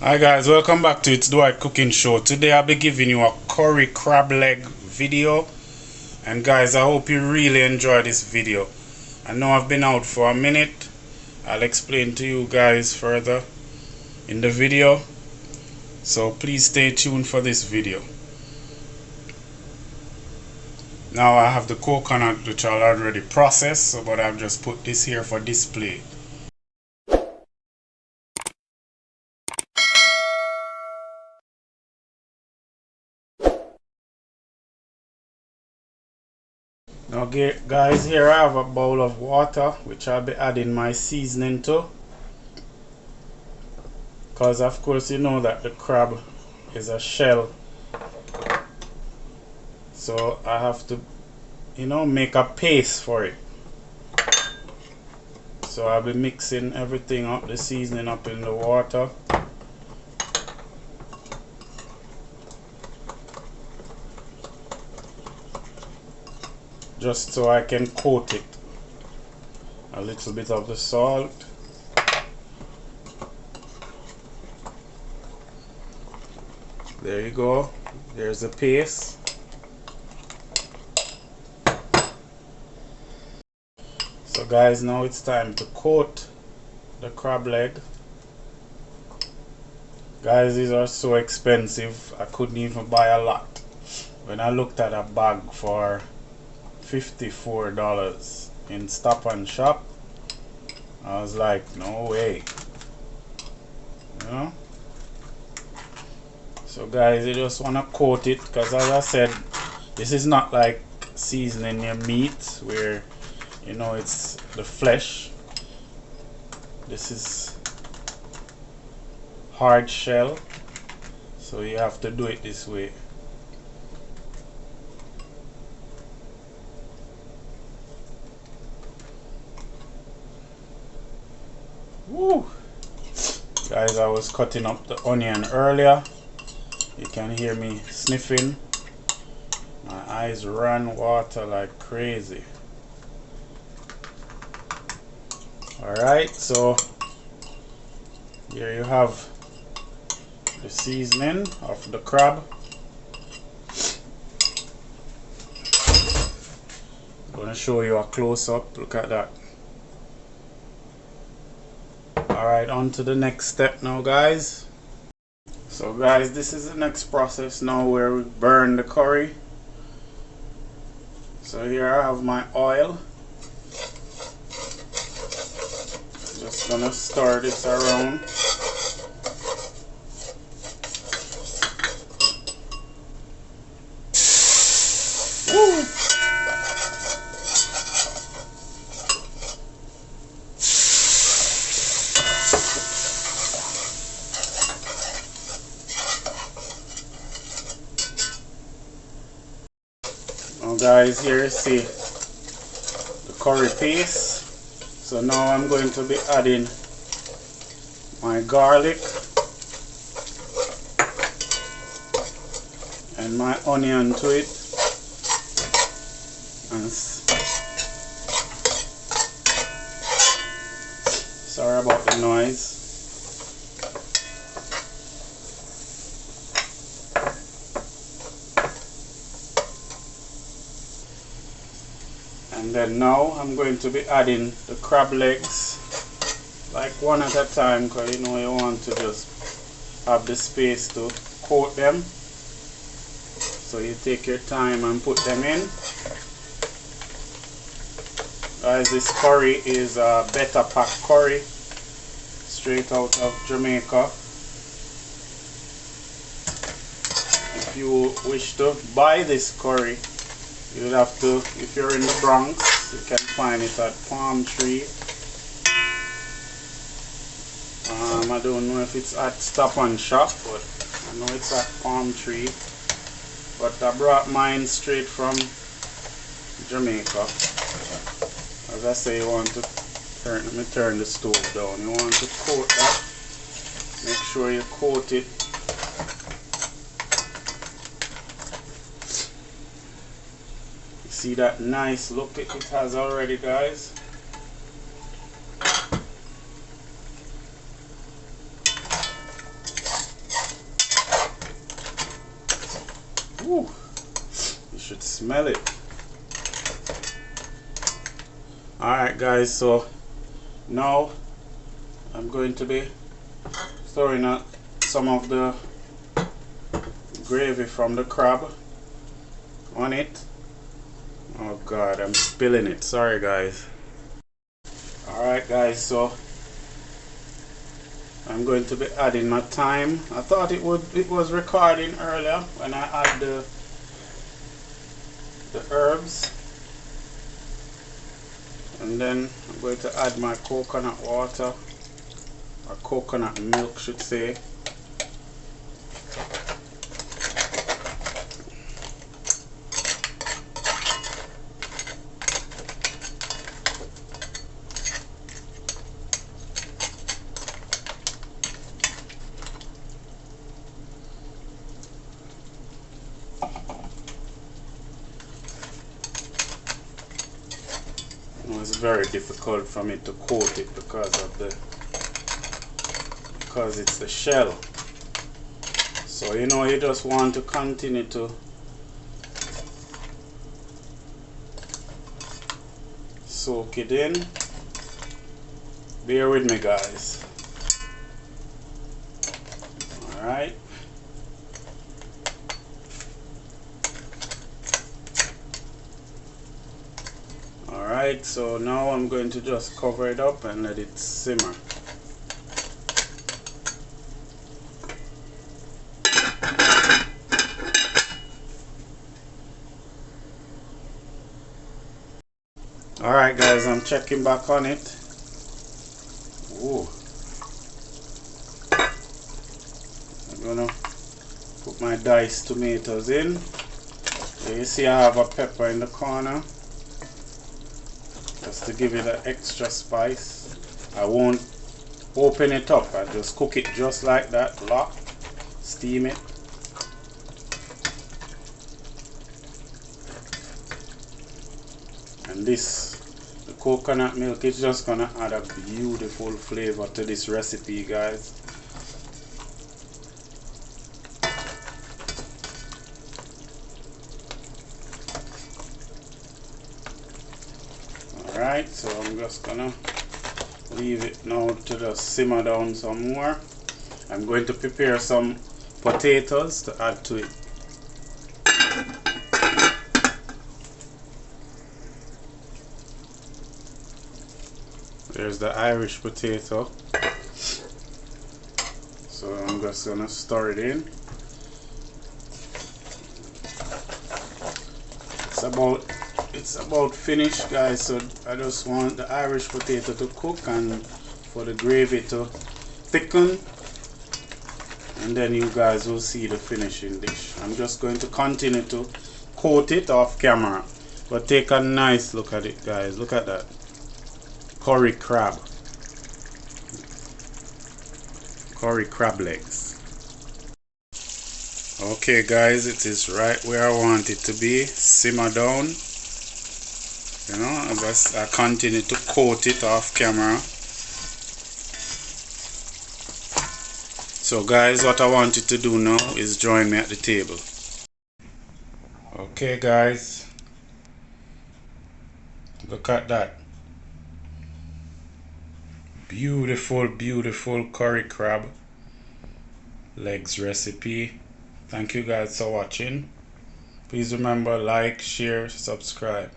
Hi guys, welcome back to It's Dwight Cooking Show. Today I'll be giving you a curry crab leg video. And guys, I hope you really enjoy this video. I know I've been out for a minute. I'll explain to you guys further in the video. So please stay tuned for this video. Now I have the coconut which I'll already process, but I've just put this here for display. Now guys, here I have a bowl of water which I'll be adding my seasoning to, because of course you know that the crab is a shell, so I have to make a paste for it. So I'll be mixing everything up, the seasoning up in the water. Just so I can coat it. A little bit of the salt. There you go. There's the paste. So guys, now it's time to coat the crab leg. Guys, these are so expensive. I couldn't even buy a lot. When I looked at a bag for $54 in Stop and Shop, I was like, no way, So guys, you just want to coat it, because as I said, this is not like seasoning your meat where it's the flesh. This is hard shell, so you have to do it this way. Woo! Guys, I was cutting up the onion earlier. You can hear me sniffing. My eyes run water like crazy. Alright, so here you have the seasoning of the crab. I'm going to show you a close-up. Look at that. Alright, on to the next step now, guys. So guys, this is the next process now where we burn the curry. So here I have my oil. Just gonna stir this around. Woo! Now guys, here you see the curry paste. So now I'm going to be adding my garlic and my onion to it, and sorry about the noise. And then now I'm going to be adding the crab legs, like one at a time, because you want to just have the space to coat them. So you take your time and put them in. Guys, this curry is a better pack curry, straight out of Jamaica. If you wish to buy this curry, you would have to, if you're in the Bronx, you can find it at Palm Tree. I don't know if it's at Stop and Shop, but I know it's at Palm Tree. But I brought mine straight from Jamaica. As I say, you want to let me turn the stove down. You want to coat that. Make sure you coat it. See that nice look it has already, guys. Smell it. Alright guys, so now I'm going to be throwing out some of the gravy from the crab on it. Oh god, I'm spilling it. Sorry guys. Alright guys, so I'm going to be adding my thyme. I thought it was recording earlier when I add the herbs. And then I'm going to add my coconut water, or coconut milk should say. It's very difficult for me to coat it because it's the shell. So you know, you just want to continue to soak it in. Bear with me guys. Alright. Alright, so now I'm going to just cover it up and let it simmer. Alright guys, I'm checking back on it. Ooh. I'm gonna put my diced tomatoes in. Here you see I have a pepper in the corner, just to give it an extra spice. I won't open it up, I just cook it just like that, lock, steam it. And this, the coconut milk, is just gonna add a beautiful flavor to this recipe guys. Alright, so I'm just gonna leave it now to just simmer down some more. I'm going to prepare some potatoes to add to it. There's the Irish potato. So I'm just gonna stir it in. It's about finished guys, so I just want the Irish potato to cook and for the gravy to thicken, and then you guys will see the finishing dish. I'm just going to continue to coat it off camera, but take a nice look at it guys. Look at that curry crab legs. Okay guys, it is right where I want it to be. Simmer down, you know, as I continue to coat it off camera. So guys, what I want you to do now is join me at the table. Okay guys, look at that beautiful curry crab legs recipe. Thank you guys for watching. Please remember, like, share, subscribe.